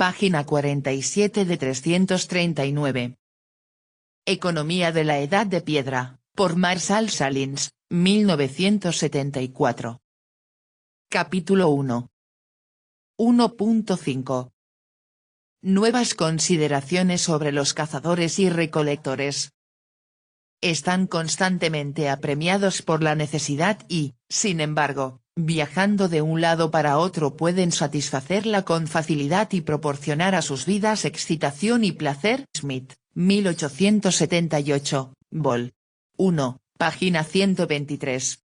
Página 47 de 339. Economía de la Edad de Piedra, por Marshall Salins, 1974. Capítulo 1. 1.5. Nuevas consideraciones sobre los cazadores y recolectores. Están constantemente apremiados por la necesidad y, sin embargo, viajando de un lado para otro pueden satisfacerla con facilidad y proporcionar a sus vidas excitación y placer. Smith, 1878, Vol. 1, página 123.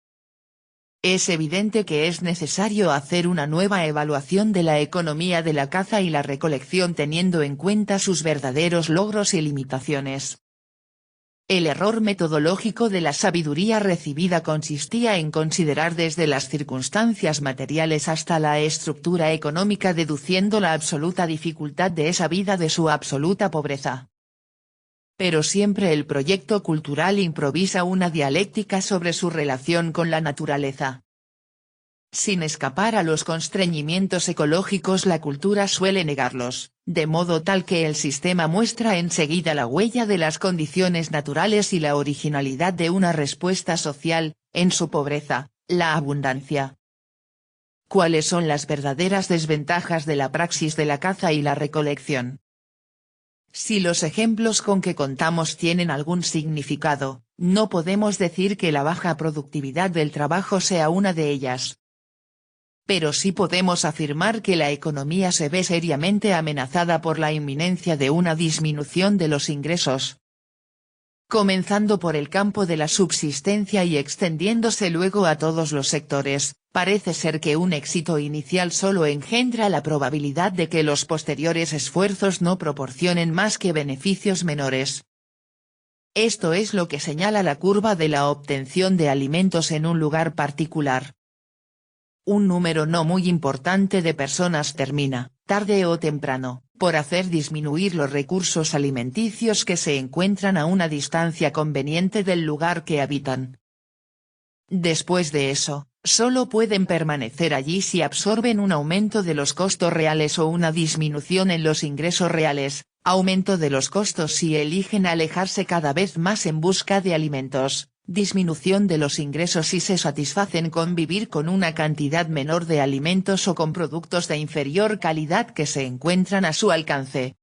Es evidente que es necesario hacer una nueva evaluación de la economía de la caza y la recolección teniendo en cuenta sus verdaderos logros y limitaciones. El error metodológico de la sabiduría recibida consistía en considerar desde las circunstancias materiales hasta la estructura económica deduciendo la absoluta dificultad de esa vida de su absoluta pobreza. Pero siempre el proyecto cultural improvisa una dialéctica sobre su relación con la naturaleza. Sin escapar a los constreñimientos ecológicos, la cultura suele negarlos, de modo tal que el sistema muestra enseguida la huella de las condiciones naturales y la originalidad de una respuesta social, en su pobreza, la abundancia. ¿Cuáles son las verdaderas desventajas de la praxis de la caza y la recolección? Si los ejemplos con que contamos tienen algún significado, no podemos decir que la baja productividad del trabajo sea una de ellas. Pero sí podemos afirmar que la economía se ve seriamente amenazada por la inminencia de una disminución de los ingresos. Comenzando por el campo de la subsistencia y extendiéndose luego a todos los sectores, parece ser que un éxito inicial solo engendra la probabilidad de que los posteriores esfuerzos no proporcionen más que beneficios menores. Esto es lo que señala la curva de la obtención de alimentos en un lugar particular. Un número no muy importante de personas termina, tarde o temprano, por hacer disminuir los recursos alimenticios que se encuentran a una distancia conveniente del lugar que habitan. Después de eso, solo pueden permanecer allí si absorben un aumento de los costos reales o una disminución en los ingresos reales, aumento de los costos si eligen alejarse cada vez más en busca de alimentos, disminución de los ingresos si se satisfacen con vivir con una cantidad menor de alimentos o con productos de inferior calidad que se encuentran a su alcance.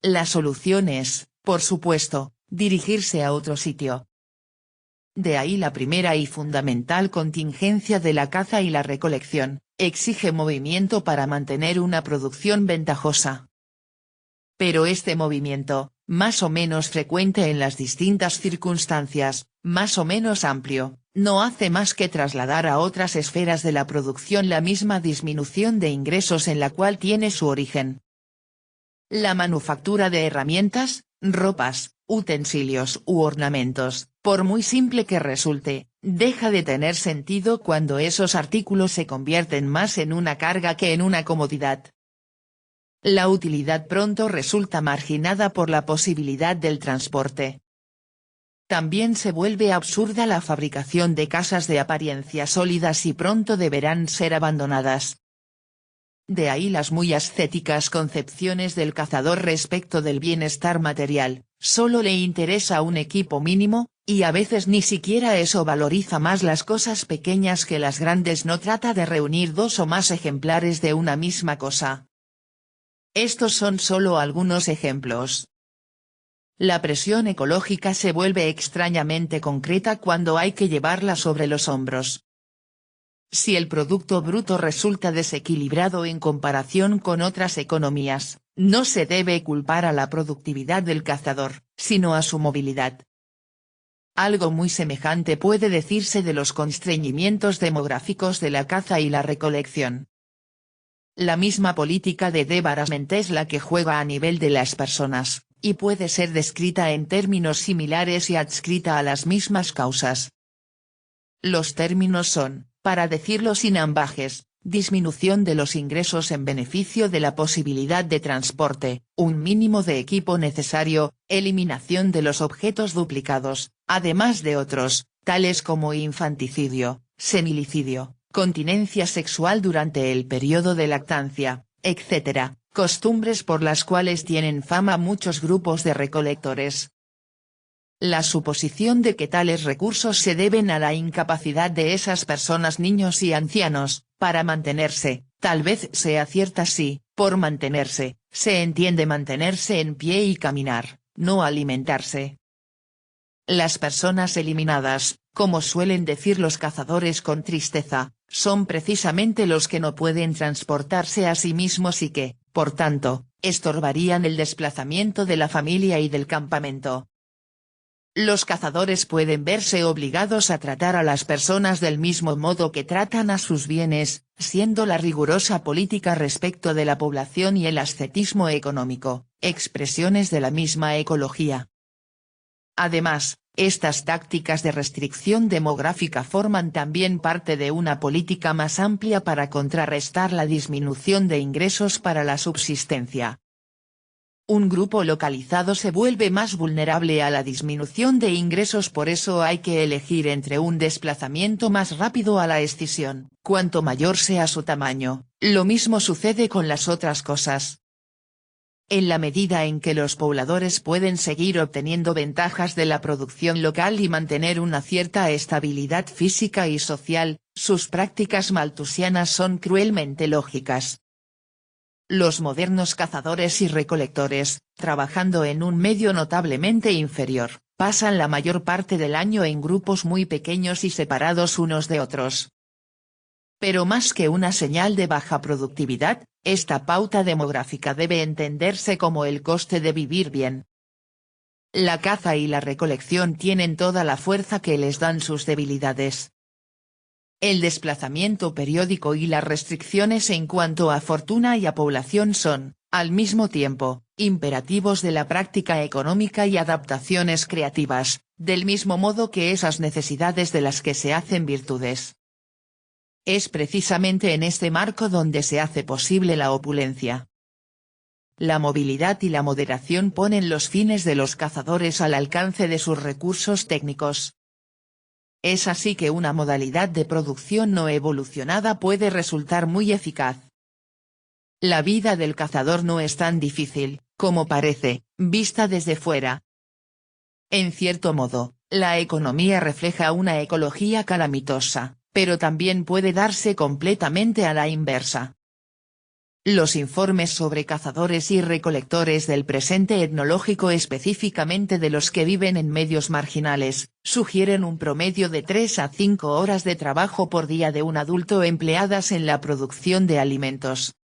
La solución es, por supuesto, dirigirse a otro sitio. De ahí la primera y fundamental contingencia de la caza y la recolección, exige movimiento para mantener una producción ventajosa. Pero este movimiento, más o menos frecuente en las distintas circunstancias, más o menos amplio, no hace más que trasladar a otras esferas de la producción la misma disminución de ingresos en la cual tiene su origen. La manufactura de herramientas, ropas, utensilios u ornamentos, por muy simple que resulte, deja de tener sentido cuando esos artículos se convierten más en una carga que en una comodidad. La utilidad pronto resulta marginada por la posibilidad del transporte. También se vuelve absurda la fabricación de casas de apariencia sólidas y pronto deberán ser abandonadas. De ahí las muy ascéticas concepciones del cazador respecto del bienestar material, solo le interesa un equipo mínimo, y a veces ni siquiera eso valoriza más las cosas pequeñas que las grandes, no trata de reunir dos o más ejemplares de una misma cosa. Estos son solo algunos ejemplos. La presión ecológica se vuelve extrañamente concreta cuando hay que llevarla sobre los hombros. Si el producto bruto resulta desequilibrado en comparación con otras economías, no se debe culpar a la productividad del cazador, sino a su movilidad. Algo muy semejante puede decirse de los constreñimientos demográficos de la caza y la recolección. La misma política de development es la que juega a nivel de las personas, y puede ser descrita en términos similares y adscrita a las mismas causas. Los términos son, para decirlo sin ambajes, disminución de los ingresos en beneficio de la posibilidad de transporte, un mínimo de equipo necesario, eliminación de los objetos duplicados, además de otros, tales como infanticidio, semilicidio, continencia sexual durante el periodo de lactancia, etc., costumbres por las cuales tienen fama muchos grupos de recolectores. La suposición de que tales recursos se deben a la incapacidad de esas personas, niños y ancianos, para mantenerse, tal vez sea cierta si, por mantenerse, se entiende mantenerse en pie y caminar, no alimentarse. Las personas eliminadas, como suelen decir los cazadores con tristeza, son precisamente los que no pueden transportarse a sí mismos y que, por tanto, estorbarían el desplazamiento de la familia y del campamento. Los cazadores pueden verse obligados a tratar a las personas del mismo modo que tratan a sus bienes, siendo la rigurosa política respecto de la población y el ascetismo económico, expresiones de la misma ecología. Además, estas tácticas de restricción demográfica forman también parte de una política más amplia para contrarrestar la disminución de ingresos para la subsistencia. Un grupo localizado se vuelve más vulnerable a la disminución de ingresos, por eso hay que elegir entre un desplazamiento más rápido a la escisión, cuanto mayor sea su tamaño. Lo mismo sucede con las otras cosas. En la medida en que los pobladores pueden seguir obteniendo ventajas de la producción local y mantener una cierta estabilidad física y social, sus prácticas maltusianas son cruelmente lógicas. Los modernos cazadores y recolectores, trabajando en un medio notablemente inferior, pasan la mayor parte del año en grupos muy pequeños y separados unos de otros. Pero más que una señal de baja productividad, esta pauta demográfica debe entenderse como el coste de vivir bien. La caza y la recolección tienen toda la fuerza que les dan sus debilidades. El desplazamiento periódico y las restricciones en cuanto a fortuna y a población son, al mismo tiempo, imperativos de la práctica económica y adaptaciones creativas, del mismo modo que esas necesidades de las que se hacen virtudes. Es precisamente en este marco donde se hace posible la opulencia. La movilidad y la moderación ponen los fines de los cazadores al alcance de sus recursos técnicos. Es así que una modalidad de producción no evolucionada puede resultar muy eficaz. La vida del cazador no es tan difícil, como parece, vista desde fuera. En cierto modo, la economía refleja una ecología calamitosa, pero también puede darse completamente a la inversa. Los informes sobre cazadores y recolectores del presente etnológico, específicamente de los que viven en medios marginales, sugieren un promedio de 3 a 5 horas de trabajo por día de un adulto empleadas en la producción de alimentos.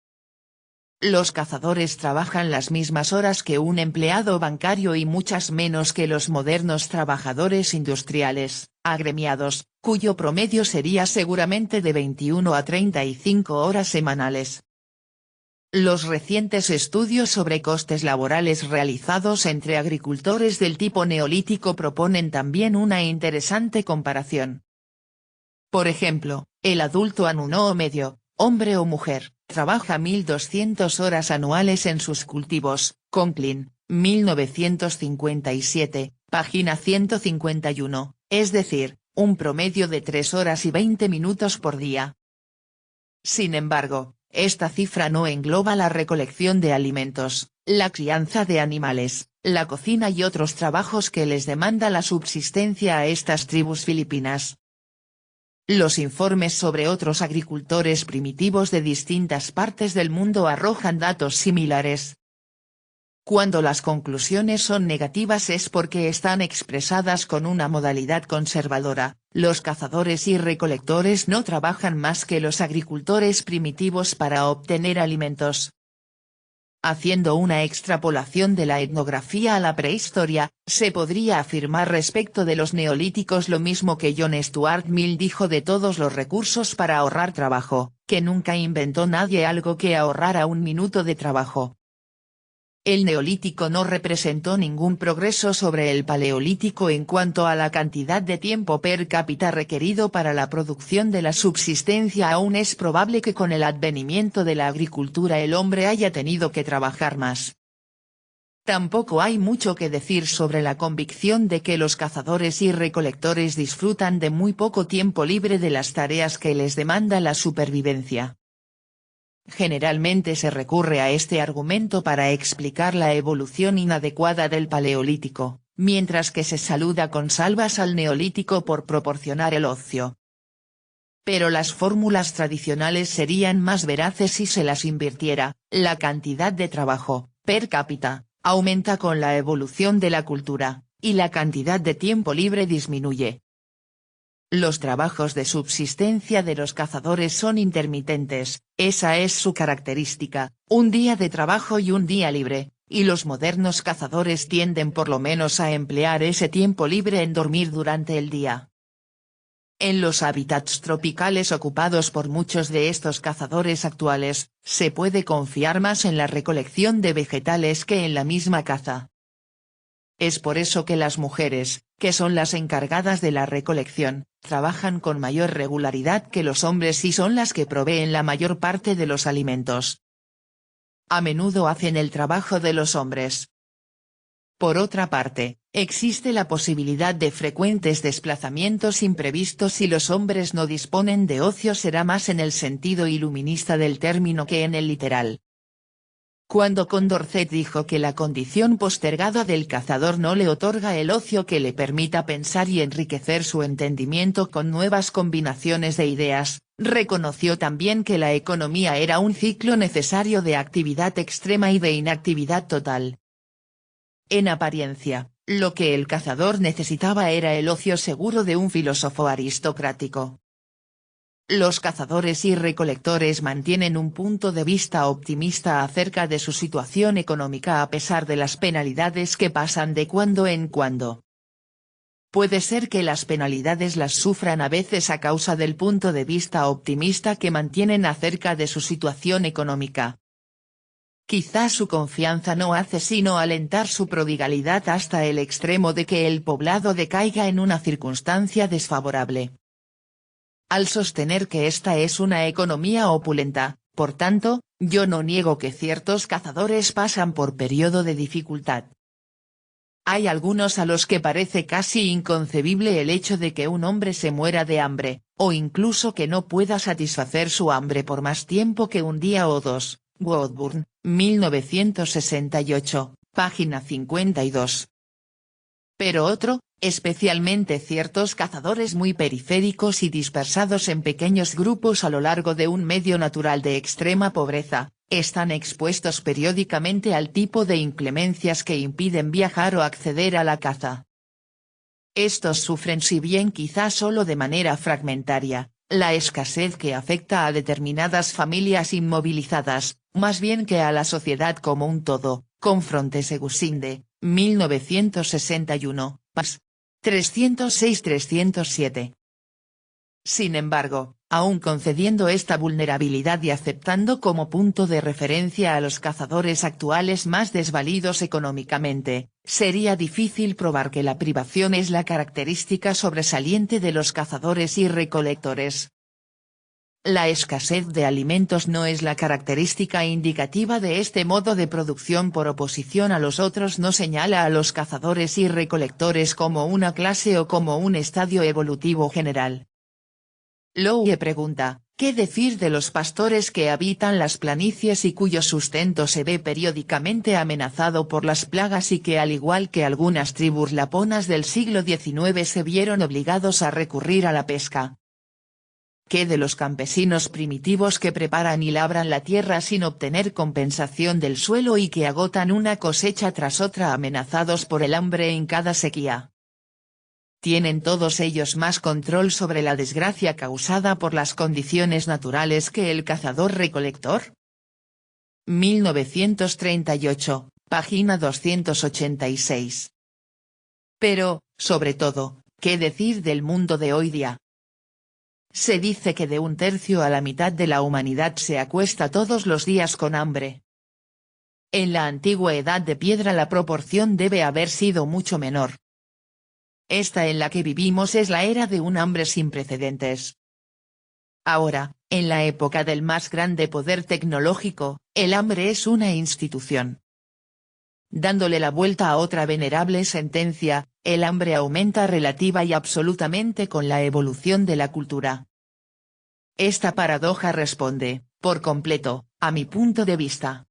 Los cazadores trabajan las mismas horas que un empleado bancario y muchas menos que los modernos trabajadores industriales, agremiados, cuyo promedio sería seguramente de 21 a 35 horas semanales. Los recientes estudios sobre costes laborales realizados entre agricultores del tipo neolítico proponen también una interesante comparación. Por ejemplo, el adulto anuno medio, hombre o mujer, trabaja 1.200 horas anuales en sus cultivos, Conklin, 1957, página 151, es decir, un promedio de 3 horas y 20 minutos por día. Sin embargo, esta cifra no engloba la recolección de alimentos, la crianza de animales, la cocina y otros trabajos que les demanda la subsistencia a estas tribus filipinas. Los informes sobre otros agricultores primitivos de distintas partes del mundo arrojan datos similares. Cuando las conclusiones son negativas es porque están expresadas con una modalidad conservadora. Los cazadores y recolectores no trabajan más que los agricultores primitivos para obtener alimentos. Haciendo una extrapolación de la etnografía a la prehistoria, se podría afirmar respecto de los neolíticos lo mismo que John Stuart Mill dijo de todos los recursos para ahorrar trabajo, que nunca inventó nadie algo que ahorrara un minuto de trabajo. El neolítico no representó ningún progreso sobre el paleolítico en cuanto a la cantidad de tiempo per cápita requerido para la producción de la subsistencia. Aún es probable que con el advenimiento de la agricultura el hombre haya tenido que trabajar más. Tampoco hay mucho que decir sobre la convicción de que los cazadores y recolectores disfrutan de muy poco tiempo libre de las tareas que les demanda la supervivencia. Generalmente se recurre a este argumento para explicar la evolución inadecuada del Paleolítico, mientras que se saluda con salvas al Neolítico por proporcionar el ocio. Pero las fórmulas tradicionales serían más veraces si se las invirtiera: la cantidad de trabajo, per cápita, aumenta con la evolución de la cultura, y la cantidad de tiempo libre disminuye. Los trabajos de subsistencia de los cazadores son intermitentes, esa es su característica, un día de trabajo y un día libre, y los modernos cazadores tienden por lo menos a emplear ese tiempo libre en dormir durante el día. En los hábitats tropicales ocupados por muchos de estos cazadores actuales, se puede confiar más en la recolección de vegetales que en la misma caza. Es por eso que las mujeres, que son las encargadas de la recolección, trabajan con mayor regularidad que los hombres y son las que proveen la mayor parte de los alimentos. A menudo hacen el trabajo de los hombres. Por otra parte, existe la posibilidad de frecuentes desplazamientos imprevistos si los hombres no disponen de ocio, será más en el sentido iluminista del término que en el literal. Cuando Condorcet dijo que la condición postergada del cazador no le otorga el ocio que le permita pensar y enriquecer su entendimiento con nuevas combinaciones de ideas, reconoció también que la economía era un ciclo necesario de actividad extrema y de inactividad total. En apariencia, lo que el cazador necesitaba era el ocio seguro de un filósofo aristocrático. Los cazadores y recolectores mantienen un punto de vista optimista acerca de su situación económica a pesar de las penalidades que pasan de cuando en cuando. Puede ser que las penalidades las sufran a veces a causa del punto de vista optimista que mantienen acerca de su situación económica. Quizá su confianza no hace sino alentar su prodigalidad hasta el extremo de que el poblado decaiga en una circunstancia desfavorable. Al sostener que esta es una economía opulenta, por tanto, yo no niego que ciertos cazadores pasan por periodo de dificultad. Hay algunos a los que parece casi inconcebible el hecho de que un hombre se muera de hambre, o incluso que no pueda satisfacer su hambre por más tiempo que un día o dos. Woodburn, 1968, página 52. Pero otro, especialmente ciertos cazadores muy periféricos y dispersados en pequeños grupos a lo largo de un medio natural de extrema pobreza, están expuestos periódicamente al tipo de inclemencias que impiden viajar o acceder a la caza. Estos sufren, si bien quizá solo de manera fragmentaria, la escasez que afecta a determinadas familias inmovilizadas, más bien que a la sociedad como un todo. Confronte-Segusinde, 1961, pas. 306-307. Sin embargo, aun concediendo esta vulnerabilidad y aceptando como punto de referencia a los cazadores actuales más desvalidos económicamente, sería difícil probar que la privación es la característica sobresaliente de los cazadores y recolectores. La escasez de alimentos no es la característica indicativa de este modo de producción por oposición a los otros, no señala a los cazadores y recolectores como una clase o como un estadio evolutivo general. Lowe pregunta, ¿qué decir de los pastores que habitan las planicies y cuyo sustento se ve periódicamente amenazado por las plagas y que al igual que algunas tribus laponas del siglo XIX se vieron obligados a recurrir a la pesca? ¿Qué de los campesinos primitivos que preparan y labran la tierra sin obtener compensación del suelo y que agotan una cosecha tras otra amenazados por el hambre en cada sequía? ¿Tienen todos ellos más control sobre la desgracia causada por las condiciones naturales que el cazador-recolector? 1938, página 286. Pero, sobre todo, ¿qué decir del mundo de hoy día? Se dice que de un tercio a la mitad de la humanidad se acuesta todos los días con hambre. En la antigua Edad de Piedra la proporción debe haber sido mucho menor. Esta en la que vivimos es la era de un hambre sin precedentes. Ahora, en la época del más grande poder tecnológico, el hambre es una institución. Dándole la vuelta a otra venerable sentencia, el hambre aumenta relativa y absolutamente con la evolución de la cultura. Esta paradoja responde, por completo, a mi punto de vista.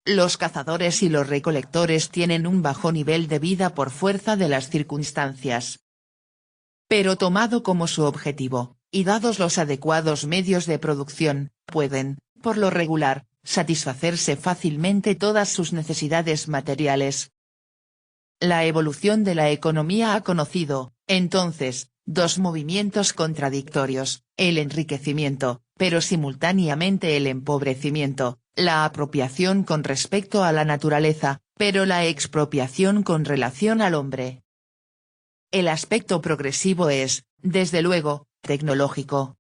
Los cazadores y los recolectores tienen un bajo nivel de vida por fuerza de las circunstancias. Pero tomado como su objetivo, y dados los adecuados medios de producción, pueden, por lo regular, satisfacerse fácilmente todas sus necesidades materiales. La evolución de la economía ha conocido, entonces, dos movimientos contradictorios, el enriquecimiento, pero simultáneamente el empobrecimiento, la apropiación con respecto a la naturaleza, pero la expropiación con relación al hombre. El aspecto progresivo es, desde luego, tecnológico.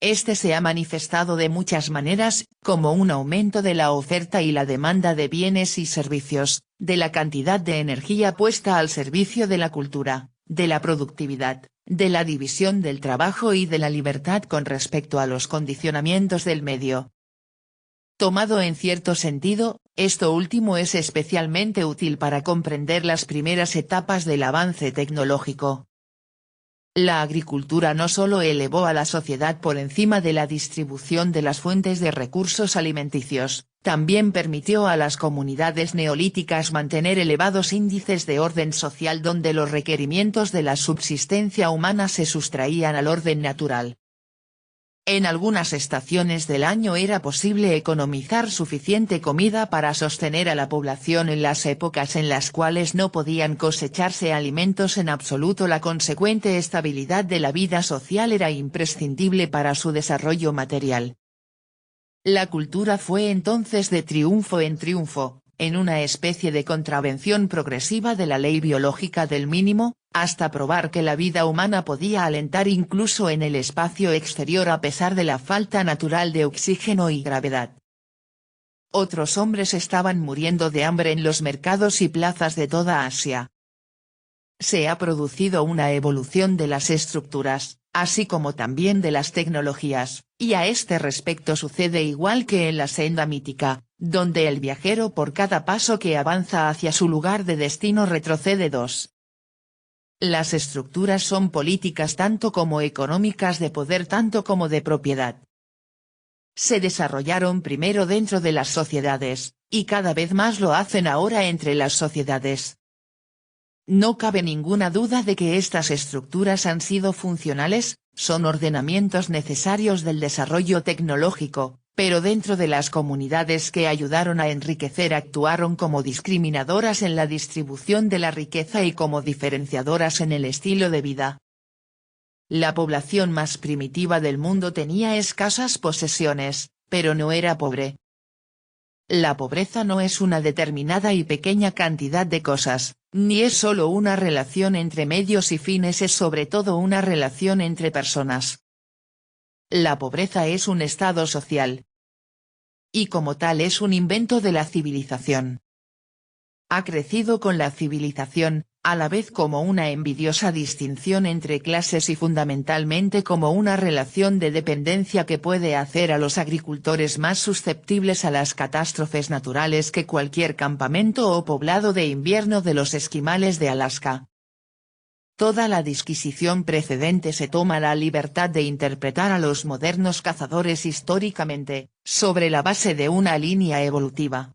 Este se ha manifestado de muchas maneras, como un aumento de la oferta y la demanda de bienes y servicios, de la cantidad de energía puesta al servicio de la cultura, de la productividad, de la división del trabajo y de la libertad con respecto a los condicionamientos del medio. Tomado en cierto sentido, esto último es especialmente útil para comprender las primeras etapas del avance tecnológico. La agricultura no solo elevó a la sociedad por encima de la distribución de las fuentes de recursos alimenticios, también permitió a las comunidades neolíticas mantener elevados índices de orden social donde los requerimientos de la subsistencia humana se sustraían al orden natural. En algunas estaciones del año era posible economizar suficiente comida para sostener a la población en las épocas en las cuales no podían cosecharse alimentos en absoluto. La consecuente estabilidad de la vida social era imprescindible para su desarrollo material. La cultura fue entonces de triunfo en triunfo, en una especie de contravención progresiva de la ley biológica del mínimo, hasta probar que la vida humana podía alentar incluso en el espacio exterior a pesar de la falta natural de oxígeno y gravedad. Otros hombres estaban muriendo de hambre en los mercados y plazas de toda Asia. Se ha producido una evolución de las estructuras, así como también de las tecnologías, y a este respecto sucede igual que en la senda mítica, donde el viajero por cada paso que avanza hacia su lugar de destino retrocede dos. Las estructuras son políticas tanto como económicas, de poder tanto como de propiedad. Se desarrollaron primero dentro de las sociedades, y cada vez más lo hacen ahora entre las sociedades. No cabe ninguna duda de que estas estructuras han sido funcionales, son ordenamientos necesarios del desarrollo tecnológico, pero dentro de las comunidades que ayudaron a enriquecer actuaron como discriminadoras en la distribución de la riqueza y como diferenciadoras en el estilo de vida. La población más primitiva del mundo tenía escasas posesiones, pero no era pobre. La pobreza no es una determinada y pequeña cantidad de cosas, ni es solo una relación entre medios y fines, es sobre todo una relación entre personas. La pobreza es un estado social. Y como tal es un invento de la civilización. Ha crecido con la civilización, a la vez como una envidiosa distinción entre clases y fundamentalmente como una relación de dependencia que puede hacer a los agricultores más susceptibles a las catástrofes naturales que cualquier campamento o poblado de invierno de los esquimales de Alaska. Toda la disquisición precedente se toma la libertad de interpretar a los modernos cazadores históricamente, sobre la base de una línea evolutiva.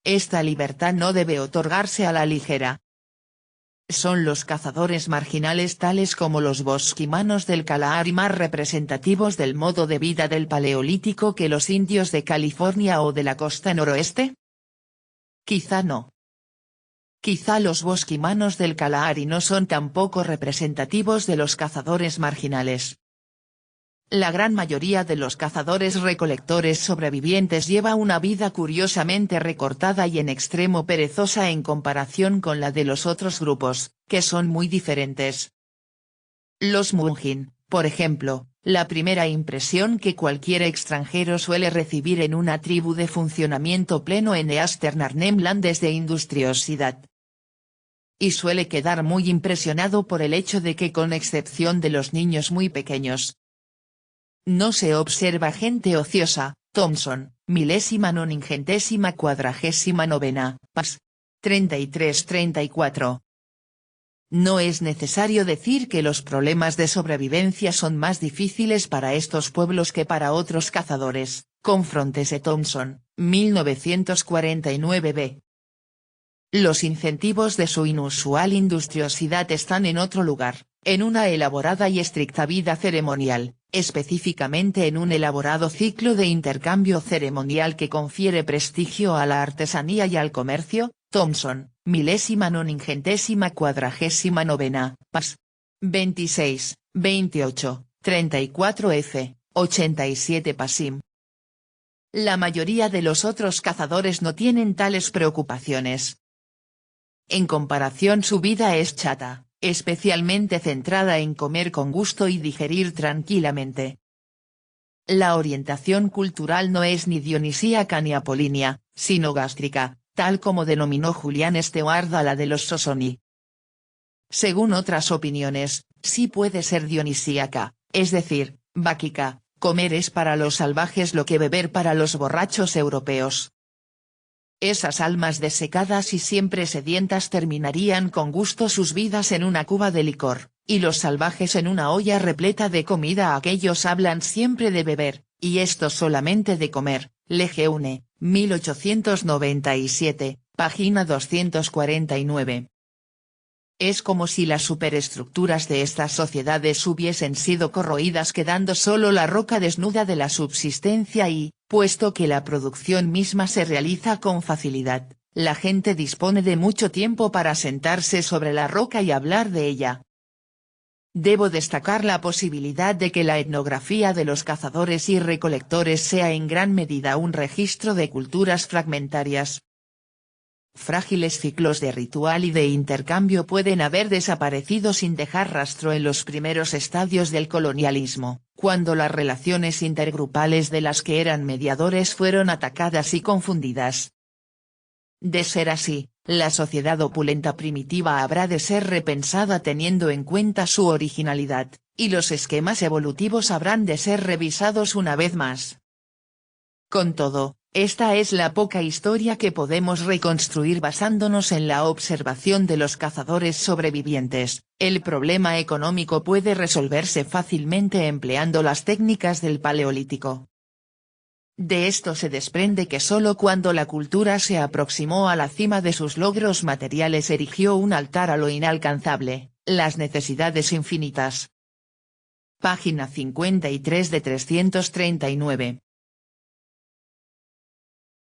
Esta libertad no debe otorgarse a la ligera. Son los cazadores marginales tales como los bosquimanos del Kalahari más representativos del modo de vida del Paleolítico que los indios de California o de la costa noroeste? Quizá no. Quizá los bosquimanos del Kalahari no son tampoco representativos de los cazadores marginales. La gran mayoría de los cazadores-recolectores sobrevivientes lleva una vida curiosamente recortada y en extremo perezosa en comparación con la de los otros grupos, que son muy diferentes. Los Mujin, por ejemplo, la primera impresión que cualquier extranjero suele recibir en una tribu de funcionamiento pleno en Eastern Arnhem Land es de industriosidad. Y suele quedar muy impresionado por el hecho de que con excepción de los niños muy pequeños, no se observa gente ociosa. Thomson, 1099, pas. 33-34. No es necesario decir que los problemas de sobrevivencia son más difíciles para estos pueblos que para otros cazadores, Confrontes e Thomson, 1949b. Los incentivos de su inusual industriosidad están en otro lugar, en una elaborada y estricta vida ceremonial, específicamente en un elaborado ciclo de intercambio ceremonial que confiere prestigio a la artesanía y al comercio. Thomson, 1049, pas. 26, 28, 34 f, 87 pasim. La mayoría de los otros cazadores no tienen tales preocupaciones. En comparación, su vida es chata, especialmente centrada en comer con gusto y digerir tranquilamente. La orientación cultural no es ni dionisíaca ni apolínea, sino gástrica, tal como denominó Julián Stewart a la de los Sosoni. Según otras opiniones, sí puede ser dionisíaca, es decir, báquica, comer es para los salvajes lo que beber para los borrachos europeos. Esas almas desecadas y siempre sedientas terminarían con gusto sus vidas en una cuba de licor, y los salvajes en una olla repleta de comida. Aquellos hablan siempre de beber, y estos solamente de comer. Lejeune, 1897, página 249. Es como si las superestructuras de estas sociedades hubiesen sido corroídas, quedando solo la roca desnuda de la subsistencia y, puesto que la producción misma se realiza con facilidad, la gente dispone de mucho tiempo para sentarse sobre la roca y hablar de ella. Debo destacar la posibilidad de que la etnografía de los cazadores y recolectores sea en gran medida un registro de culturas fragmentarias. Frágiles ciclos de ritual y de intercambio pueden haber desaparecido sin dejar rastro en los primeros estadios del colonialismo, cuando las relaciones intergrupales de las que eran mediadores fueron atacadas y confundidas. De ser así, la sociedad opulenta primitiva habrá de ser repensada teniendo en cuenta su originalidad, y los esquemas evolutivos habrán de ser revisados una vez más. Con todo, esta es la poca historia que podemos reconstruir basándonos en la observación de los cazadores sobrevivientes. El problema económico puede resolverse fácilmente empleando las técnicas del Paleolítico. De esto se desprende que solo cuando la cultura se aproximó a la cima de sus logros materiales erigió un altar a lo inalcanzable, las necesidades infinitas. Página 53 de 339.